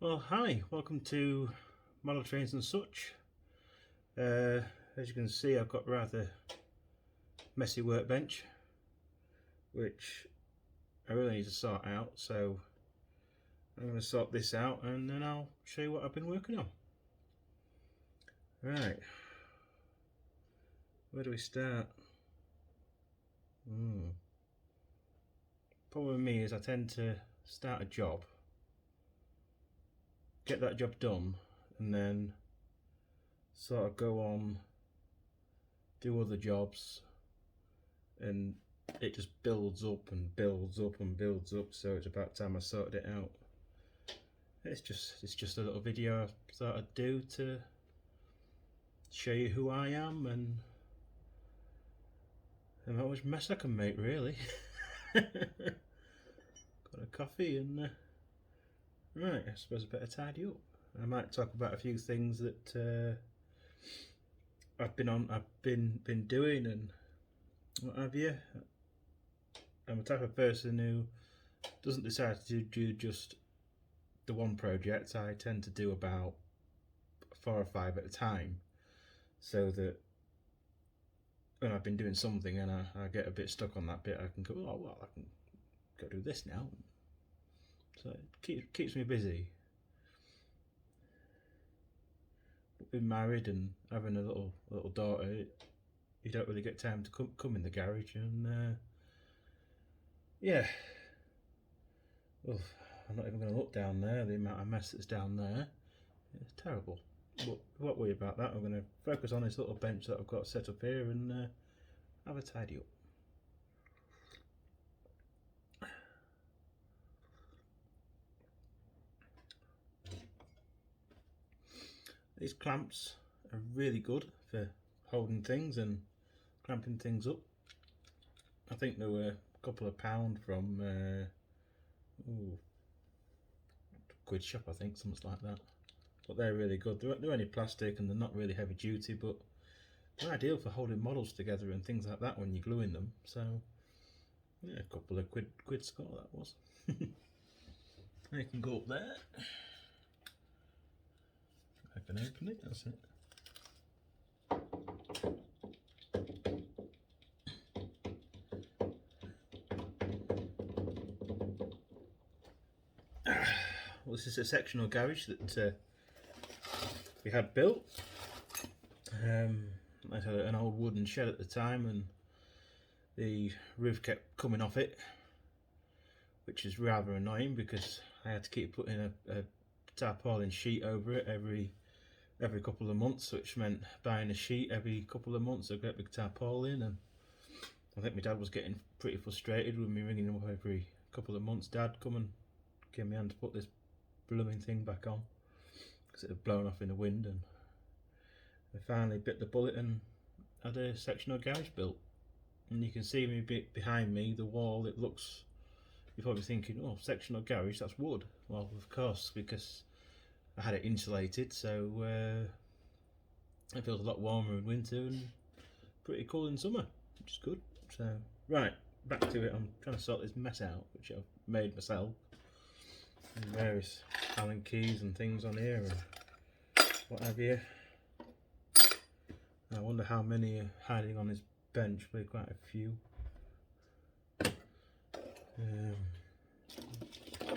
Well, hi, welcome to Model Trains and Such. As you can see, I've got a rather messy workbench, which I really need to sort out, so I'm going to sort this out and then I'll show you what I've been working on. Right, where do we start? Problem with me is I tend to start a job, get that job done, and then sort of go on, do other jobs, and it just builds up and builds up and builds up, so it's about time I sorted it out. It's just a little video I thought I'd do to show you who I am and how much mess I can make, really. Got a coffee and right, I suppose I better tidy up. I might talk about a few things that I've been doing and what have you. I'm the type of person who doesn't decide to do just the one project. I tend to do about 4 or 5 at a time, so that when I've been doing something and I get a bit stuck on that bit, I can go, oh well, I can go do this now. So it keeps me busy. Being married and having a little daughter, you don't really get time to come in the garage, and yeah. Well, I'm not even going to look down there. The amount of mess that's down there, it's terrible. But we won't worry about that. I'm going to focus on this little bench that I've got set up here and have a tidy up. These clamps are really good for holding things and clamping things up. I think they were a couple of pound from quid shop, I think, something like that. But they're really good. They're only plastic and they're not really heavy duty, but they're ideal for holding models together and things like that when you're gluing them. So yeah, a couple of quid score that was. You can go up there. I can open it, that's it. Well, this is a sectional garage that we had built. I had an old wooden shed at the time and the roof kept coming off it, which is rather annoying because I had to keep putting a tarpaulin sheet over it every couple of months, which meant buying a sheet every couple of months, a great big tarpaulin. And I think my dad was getting pretty frustrated with me ringing him up every couple of months. Dad, come and give me a hand to put this blooming thing back on, because it had blown off in the wind. And I finally bit the bullet and had a sectional garage built. And you can see me behind me, the wall. It looks, you're probably thinking, oh, sectional garage, that's wood. Well, of course, because I had it insulated, so it feels a lot warmer in winter and pretty cool in summer, which is good. So right, back to it. I'm trying to sort this mess out, which I've made myself. And various Allen keys and things on here and what have you. I wonder how many are hiding on this bench. Probably quite a few.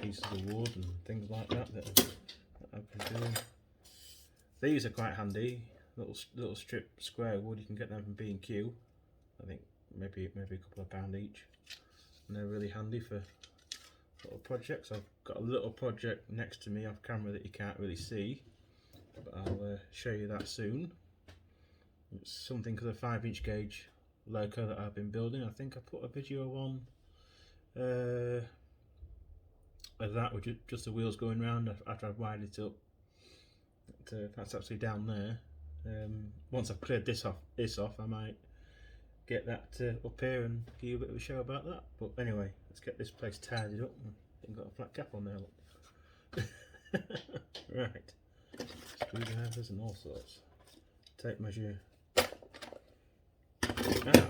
Pieces of wood and things like that I've been doing. These are quite handy. Little strip square wood. You can get them from B&Q. I think maybe a couple of pound each, and they're really handy for little projects. I've got a little project next to me off camera that you can't really see, but I'll show you that soon. It's something for the 5-inch gauge Loco that I've been building. I think I put a video on of that with just the wheels going round after I've wired it up. That's actually down there. Once I've cleared this off, I might get that up here and give you a bit of a show about that. But anyway, let's get this place tidied up. I've got a flat cap on there, look. Right, screwdrivers and all sorts. Tape measure.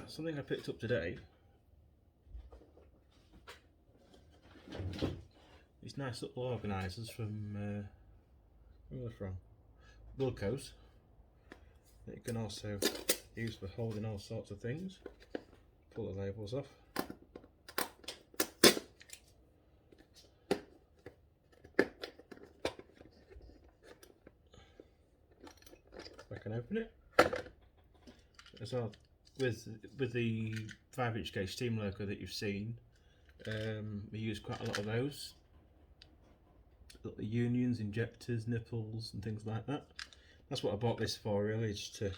Something I picked up today. These nice little organisers from Where are they from? Locos. That you can also use for holding all sorts of things. Pull the labels off. I can open it. As well, with the 5-inch gauge steam loco that you've seen, we use quite a lot of those. Got the unions, injectors, nipples and things like that. That's what I bought this for really, just to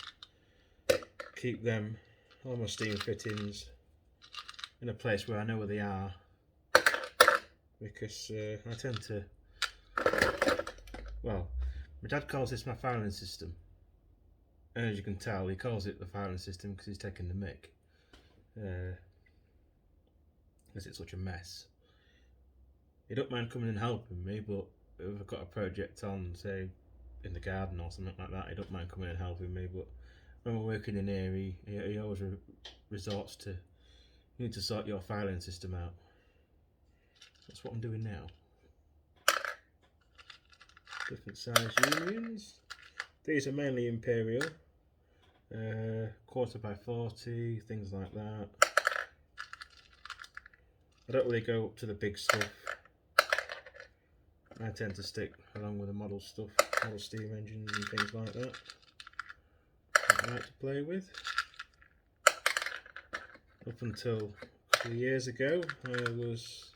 keep them, all my steam fittings, in a place where I know where they are, because I tend to, well, my dad calls this my filing system, and as you can tell he calls it the filing system because he's taking the mick, because it's such a mess. He don't mind coming and helping me, but if I've got a project on, say in the garden or something like that, he don't mind coming and helping me, but when we're working in here, he always resorts to, you need to sort your filing system out. That's what I'm doing now. Different size unions. These are mainly imperial, 1/4x40, things like that. I don't really go up to the big stuff. I tend to stick along with the model stuff, model steam engines and things like that I like to play with. Up until a couple of years ago, I was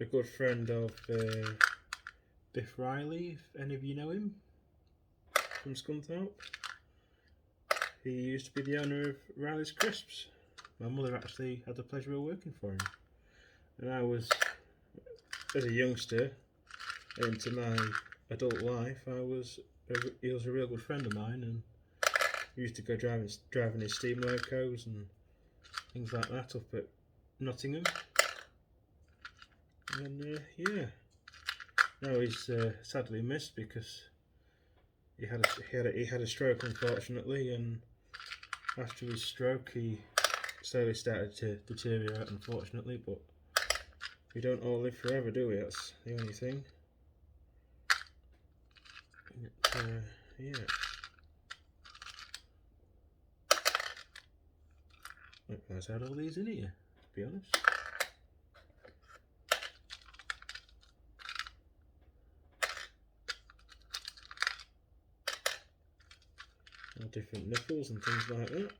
a good friend of Biff Riley, if any of you know him, from Scunthorpe. He used to be the owner of Riley's Crisps. My mother actually had the pleasure of working for him, and I was, as a youngster into my adult life, he was a real good friend of mine, and we used to go driving his steam locos and things like that up at Nottingham. And yeah, now he's sadly missed because he had a stroke, unfortunately, and after his stroke he slowly started to deteriorate, unfortunately. But we don't all live forever, do we? That's the only thing. Yeah. I don't know how all these in here, to be honest. All different nipples and things like that.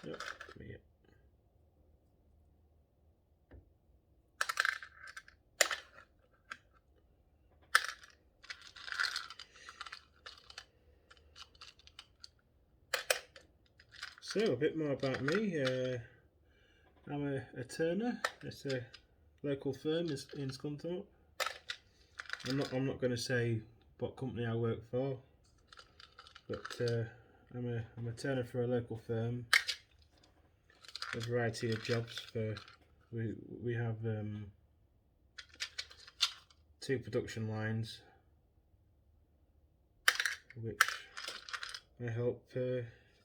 Yep, come here. So a bit more about me. I'm a turner. It's a local firm in Scunthorpe. I'm not going to say what company I work for, but I'm a turner for a local firm. A variety of jobs for we have 2 production lines, which I help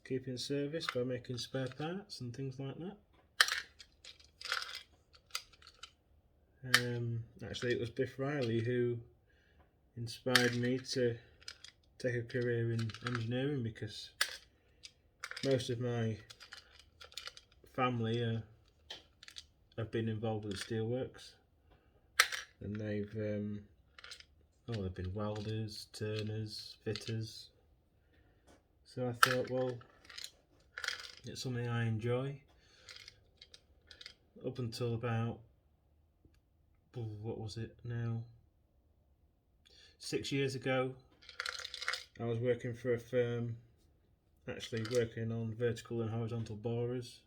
keep in service by making spare parts and things like that. Actually, it was Biff Riley who inspired me to take a career in engineering, because most of my family have been involved with the steelworks, and they've been welders, turners, fitters. So I thought, well, it's something I enjoy. Up until about, what was it now, 6 years ago, I was working for a firm, actually working on vertical and horizontal borers.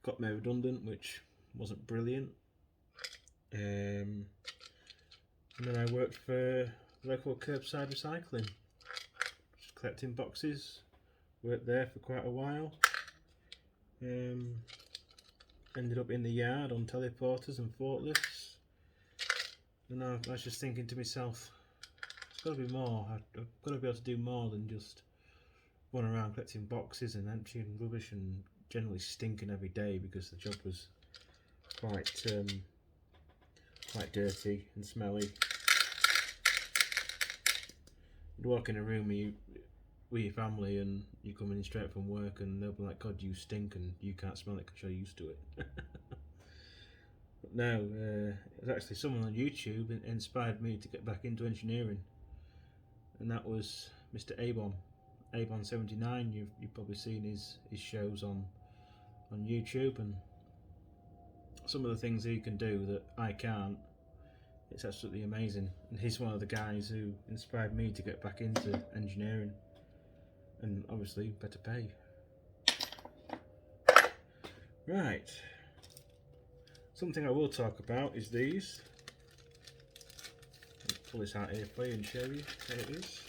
Got made redundant, which wasn't brilliant. And then I worked for local curbside recycling, just collecting boxes. Worked there for quite a while. Ended up in the yard on teleporters and forklifts. And I was just thinking to myself, there's got to be more. I've got to be able to do more than just run around collecting boxes and emptying rubbish and generally stinking every day because the job was quite dirty and smelly. You'd walk in a room with your family and you're coming in straight from work and they'll be like, God, you stink, and you can't smell it because you're used to it. But no, it was actually someone on YouTube inspired me to get back into engineering, and that was Mr. Abon79. You've probably seen his shows on YouTube, and some of the things he can do that I can't, it's absolutely amazing. And he's one of the guys who inspired me to get back into engineering, and obviously better pay. Right, something I will talk about is these. I'll pull this out here for you and show you what it is.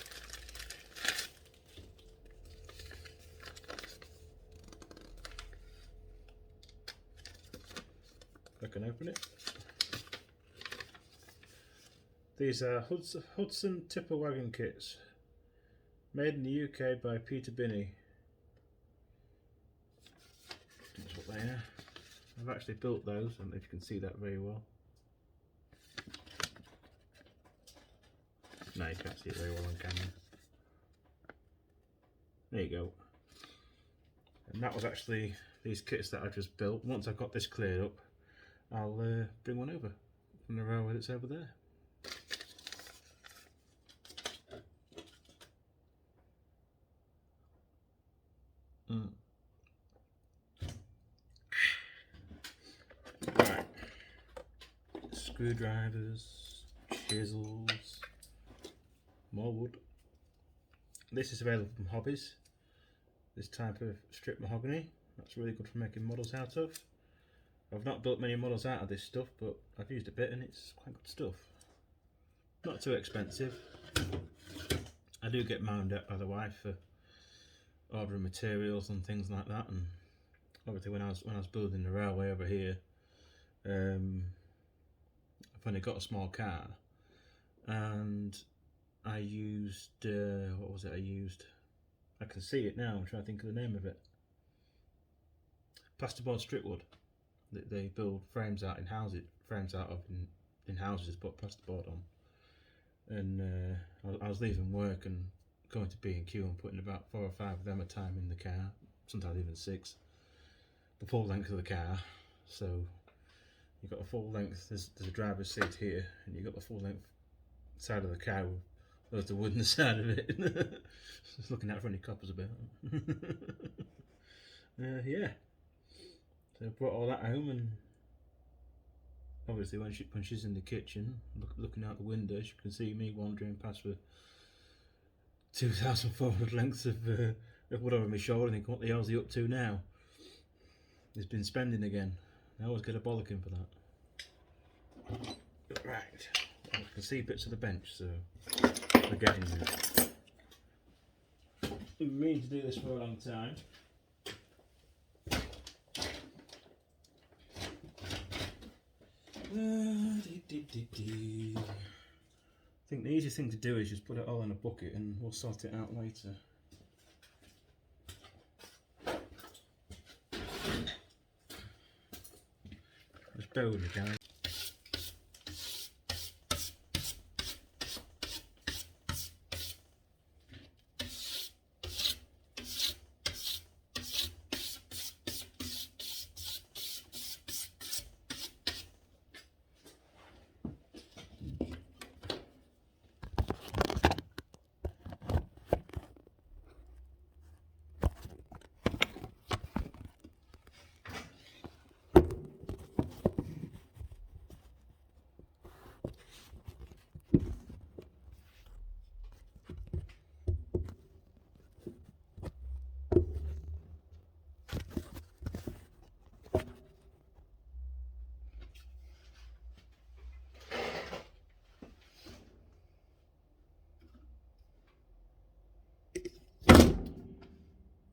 I can open it. These are Hudson tipper wagon kits, made in the UK by Peter Binney. That's what they are. I've actually built those, I don't know if you can see that very well. No, you can't see it very well on camera. There you go. And that was actually these kits that I just built. Once I've got this cleared up, I'll bring one over from the railway that's over there. Right, screwdrivers, chisels, more wood. This is available from Hobbies, this type of strip mahogany. That's really good for making models out of. I've not built many models out of this stuff, but I've used a bit and it's quite good stuff. Not too expensive. I do get moaned at by the wife for ordering materials and things like that, and obviously when I was building the railway over here, I've only got a small car, and I used what was it I used? I can see it now. I'm trying to think of the name of it. Plasterboard strip wood. They build frames out in houses, in houses, put plasterboard on. And I was leaving work and going to B&Q and putting about 4 or 5 of them a time in the car, sometimes even 6. The full length of the car. So you've got a full length. There's a driver's seat here, and you've got the full length side of the car with there's the wooden side of it. Just looking out for any coppers about. Yeah. So I brought all that home, and obviously when she's in the kitchen looking out the window, she can see me wandering past with 2,400 lengths of wood over my shoulder and think, what the hell's he up to now? He's been spending again. I always get a bollocking for that. Right, I can see bits of the bench, so we're getting there. I've been meaning to do this for a long time. I think the easiest thing to do is just put it all in a bucket and we'll sort it out later. Just bear with me, guys.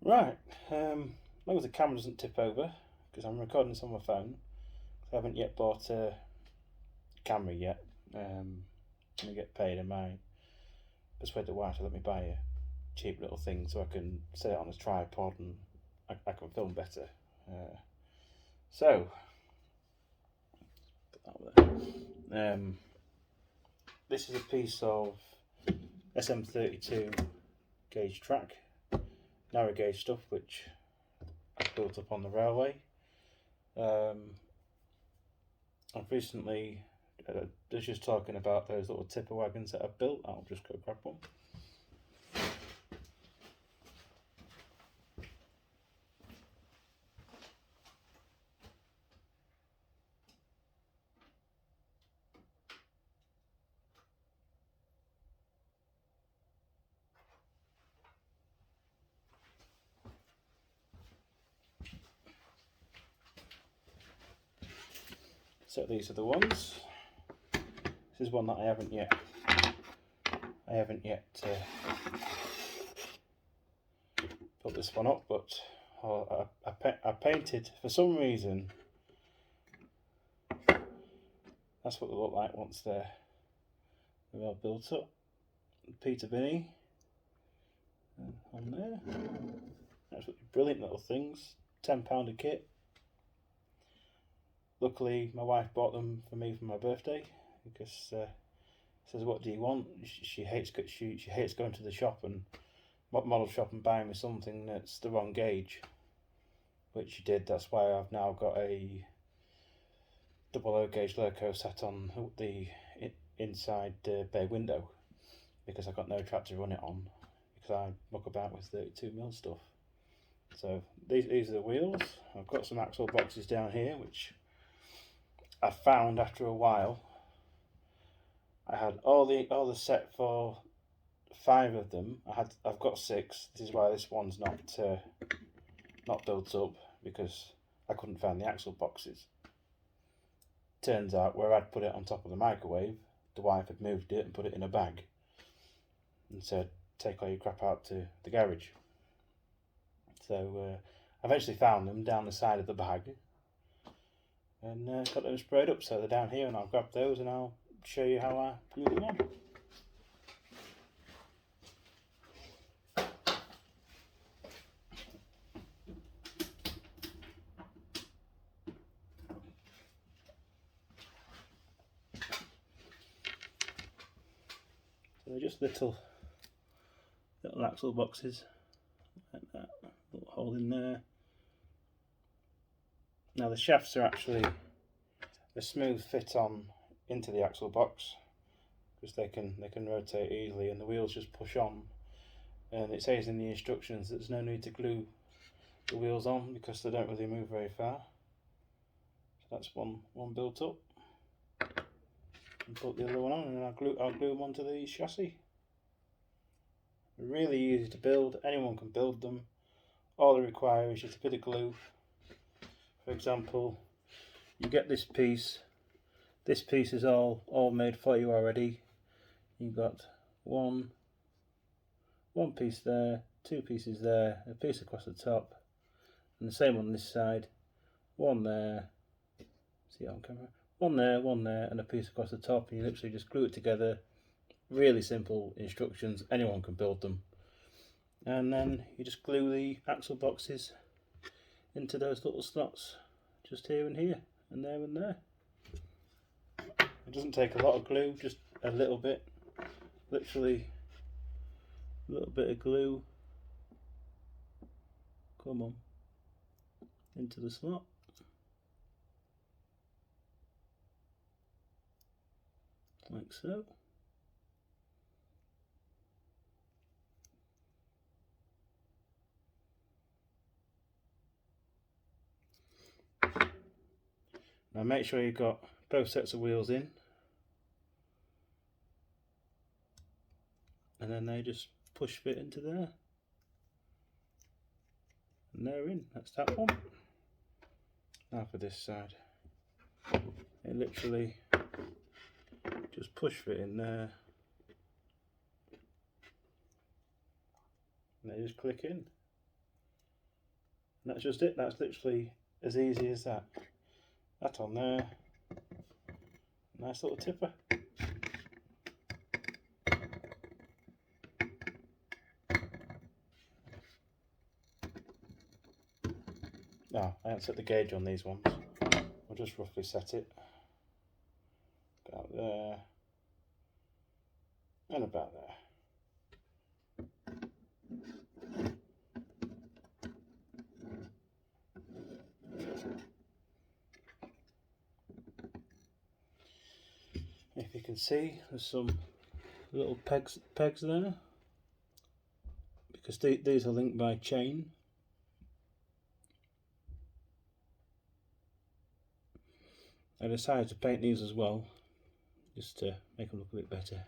Right, as long as the camera doesn't tip over, because I'm recording this on my phone. I haven't yet bought a camera yet. I'm going to get paid, and I persuade the wife to let me buy a cheap little thing so I can set it on a tripod and I can film better. So put that there. This is a piece of SM32 gauge track, narrow gauge stuff, which I built up on the railway. I've recently was just talking about those little tipper wagons that I've built. I'll just go grab one. So these are the ones. This is one that I haven't yet put this one up, but I painted, for some reason, that's what they look like once they're all built up. Peter Binney on there. Absolutely brilliant little things. £10 a kit. Luckily, my wife bought them for me for my birthday because says, "What do you want?" She hates going to the shop and model shop and buying me something that's the wrong gauge, which she did. That's why I've now got a 00 gauge Loco sat on the inside bay window because I've got no track to run it on because I muck about with 32mm stuff. So these are the wheels. I've got some axle boxes down here which I found after a while. I had all the set for 5 of them. I've got 6. This is why this one's not built up, because I couldn't find the axle boxes. Turns out where I'd put it on top of the microwave, the wife had moved it and put it in a bag and said, "Take all your crap out to the garage." So I eventually found them down the side of the bag and got them sprayed up. So they're down here, and I'll grab those and I'll show you how I glue them on. So they're just little axle boxes like that, little hole in there. Now the shafts are actually a smooth fit on into the axle box because they can rotate easily, and the wheels just push on. And it says in the instructions that there's no need to glue the wheels on because they don't really move very far. So that's one built up. And put the other one on, and I'll glue them onto the chassis. Really easy to build. Anyone can build them. All they require is just a bit of glue. For example, you get this piece. This piece is all made for you already. You've got one piece there, 2 pieces there, a piece across the top, and the same on this side. One there. See it on camera. One there, and a piece across the top, and you literally just glue it together. Really simple instructions. Anyone can build them. And then you just glue the axle boxes into those little slots, just here and here, and there and there. It doesn't take a lot of glue, just a little bit, literally a little bit of glue. Come on, into the slot. Like so. Now make sure you've got both sets of wheels in, and then they just push fit into there, and they're in. That's that one. Now for this side, it literally just push fit in there, and they just click in. And that's just it. That's literally as easy as that. That on there, nice little tipper. No, I haven't set the gauge on these ones. I'll just roughly set it about there and about there. If you can see, there's some little pegs there, because these are linked by chain. I decided to paint these as well, just to make them look a bit better.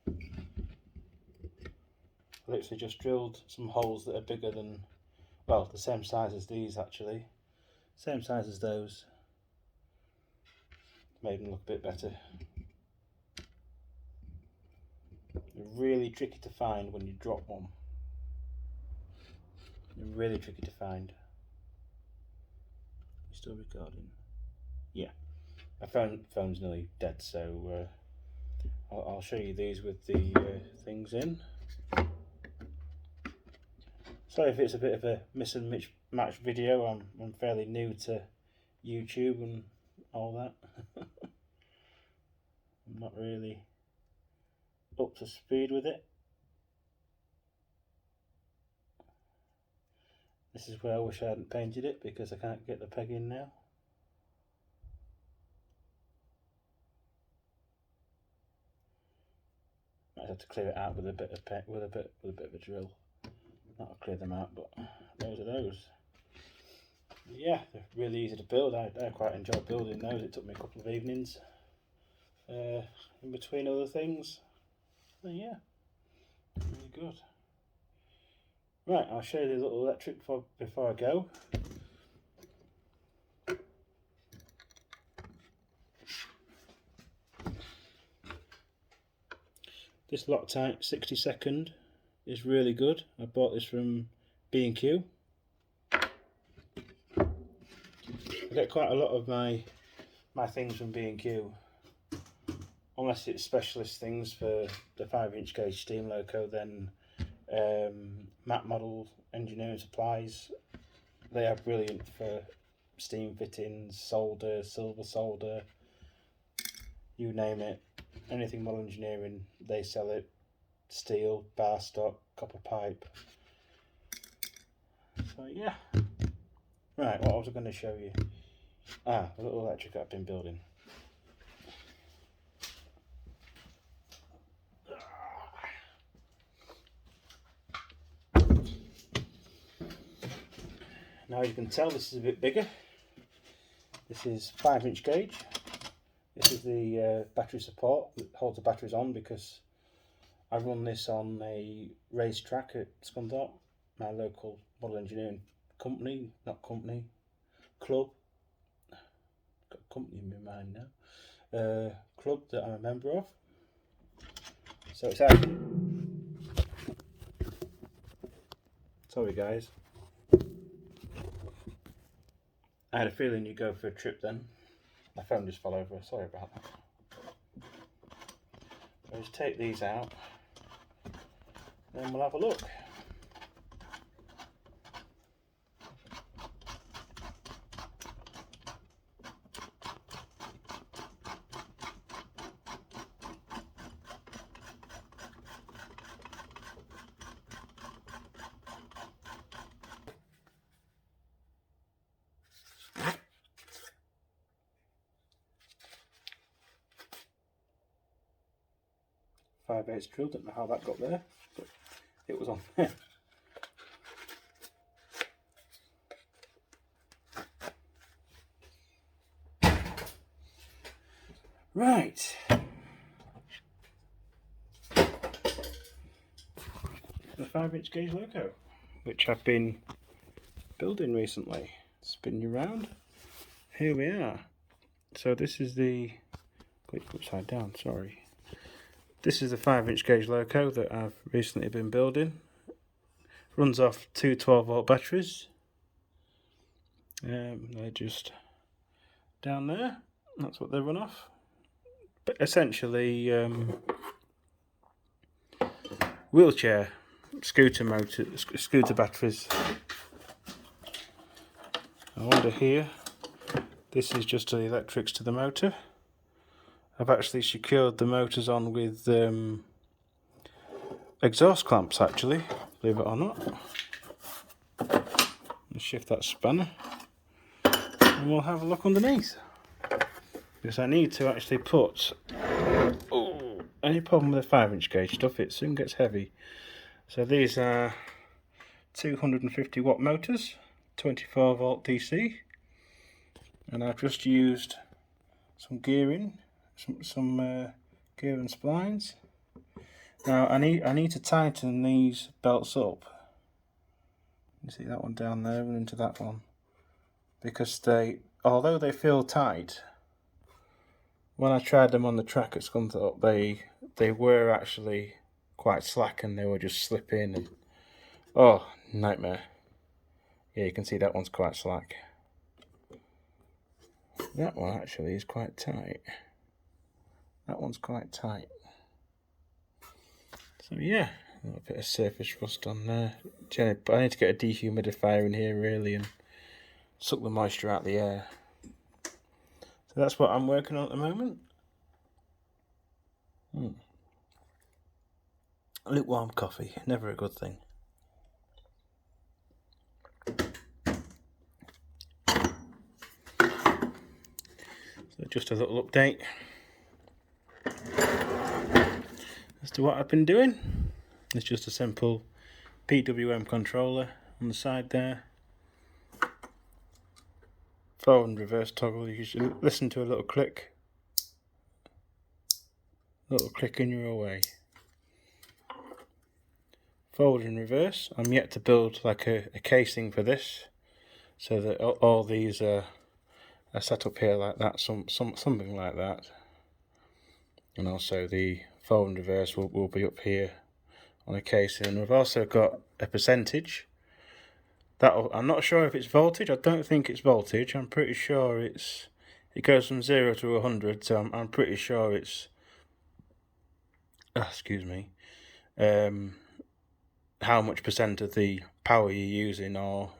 I literally just drilled some holes that are bigger than, well, the same size as these actually, same size as those. Made them look a bit better. They're really tricky to find when you drop one. They're really tricky to find. You still recording? Yeah. My phone's nearly dead, so I'll show you these with the things in. Sorry if it's a bit of a miss and match video. I'm fairly new to YouTube and all that. I'm not really up to speed with it. This is where I wish I hadn't painted it, because I can't get the peg in now. Might have to clear it out with a bit of with a bit of a drill. That'll clear them out, but those are those. Yeah, they're really easy to build. I quite enjoy building those. It took me a couple of evenings in between other things. So yeah, really good. Right, I'll show you the little electric before I go. This Loctite 60-second is really good. I bought this from B&Q. I get quite a lot of my things from B&Q, unless it's specialist things for the 5-inch gauge steam Loco. Then Matt Model Engineering Supplies, they are brilliant for steam fittings, solder, silver solder, you name it. Anything model engineering, they sell it. Steel, bar stock, copper pipe. So yeah. Right, what was I going to show you? The little electric I've been building. Now you can tell this is a bit bigger. This is 5-inch gauge. This is the battery support that holds the batteries on, because I run this on a racetrack at Scunthorpe, my local model engineering company, club. Got a company in my mind now. Club that I'm a member of. So it's out. Sorry guys. I had a feeling you'd go for a trip then. My phone just fell over, sorry about that. I'll just take these out, then we'll have a look. .5/8 drill, don't know how that got there, but it was on there. Right. The 5-inch gauge Loco, which I've been building recently. Spin you round. Here we are. So this is the, click upside down, sorry. This is the 5-inch gauge Loco that I've recently been building. Runs off two 12-volt batteries. They're just down there. That's what they run off. But essentially, wheelchair, scooter batteries. under here, this is just the electrics to the motor. I've actually secured the motors on with exhaust clamps, actually, believe it or not. Let's shift that spanner and we'll have a look underneath, because I need to actually put, any problem with the 5-inch gauge stuff, it soon gets heavy. So these are 250 watt motors, 24 volt DC, and I've just used some gearing, some gearing splines. Now I need to tighten these belts up. You see that one down there and into that one, because although they feel tight, when I tried them on the track at Scunthorpe, they were actually quite slack and they were just slipping and nightmare. Yeah, you can see that one's quite slack. That one actually is quite tight. That one's quite tight. So yeah, a little bit of surface rust on there. I need to get a dehumidifier in here really and suck the moisture out of the air. So that's what I'm working on at the moment. Lukewarm coffee, never a good thing. So just a little update as to what I've been doing. It's just a simple PWM controller on the side there. Forward and reverse toggle. You should listen to a little click. Little click and you're away. Forward and reverse. I'm yet to build like a casing for this, so that all these are set up here like that, something like that. And also the forward and reverse will be up here on a casing. And we've also got a percentage. I'm not sure if it's voltage. I don't think it's voltage. I'm pretty sure it goes from 0 to 100. So I'm pretty sure it's how much percent of the power you're using, or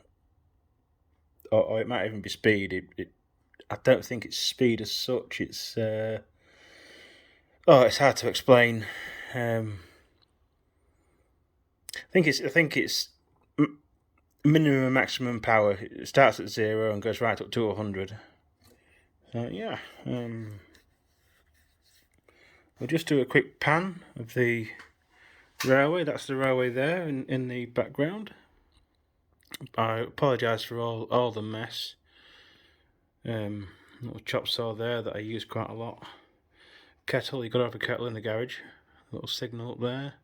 it might even be speed. I don't think it's speed as such. It's it's hard to explain. I think it's minimum and maximum power. It starts at 0 and goes right up to 100. So yeah, we'll just do a quick pan of the railway. That's the railway there in the background. I apologise for all the mess. Little chop saw there that I use quite a lot. Kettle, you've got to have a kettle in the garage. A little signal up there.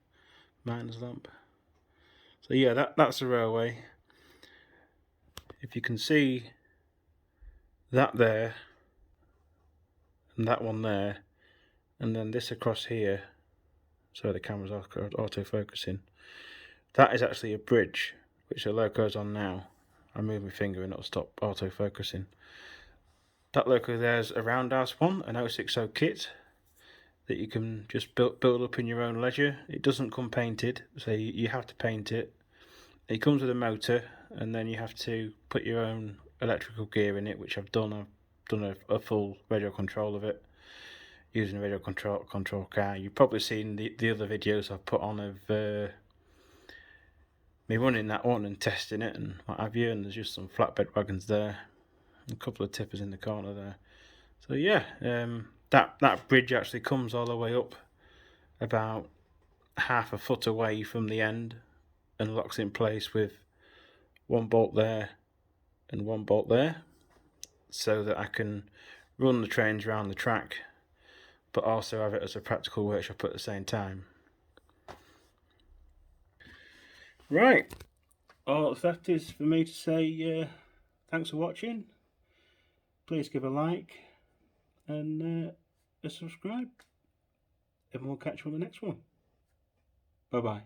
Miner's lamp. So yeah, that's the railway. If you can see that there, and that one there, and then this across here, so the camera's auto-focusing, that is actually a bridge, which the Loco's on now. I move my finger and it'll stop auto-focusing. That Loco there's a roundhouse one, an 060 kit, that you can just build up in your own leisure. It doesn't come painted, so you have to paint it. It comes with a motor, and then you have to put your own electrical gear in it, which I've done. I've done a full radio control of it, using a radio control car. You've probably seen the other videos I've put on of me running that one and testing it and what have you, and there's just some flatbed wagons there, a couple of tippers in the corner there. So yeah, that bridge actually comes all the way up about half a foot away from the end and locks in place with one bolt there and one bolt there, so that I can run the trains around the track but also have it as a practical workshop at the same time. Right, all that's left is for me to say thanks for watching. Please give a like and a subscribe, and we'll catch you on the next one. Bye bye.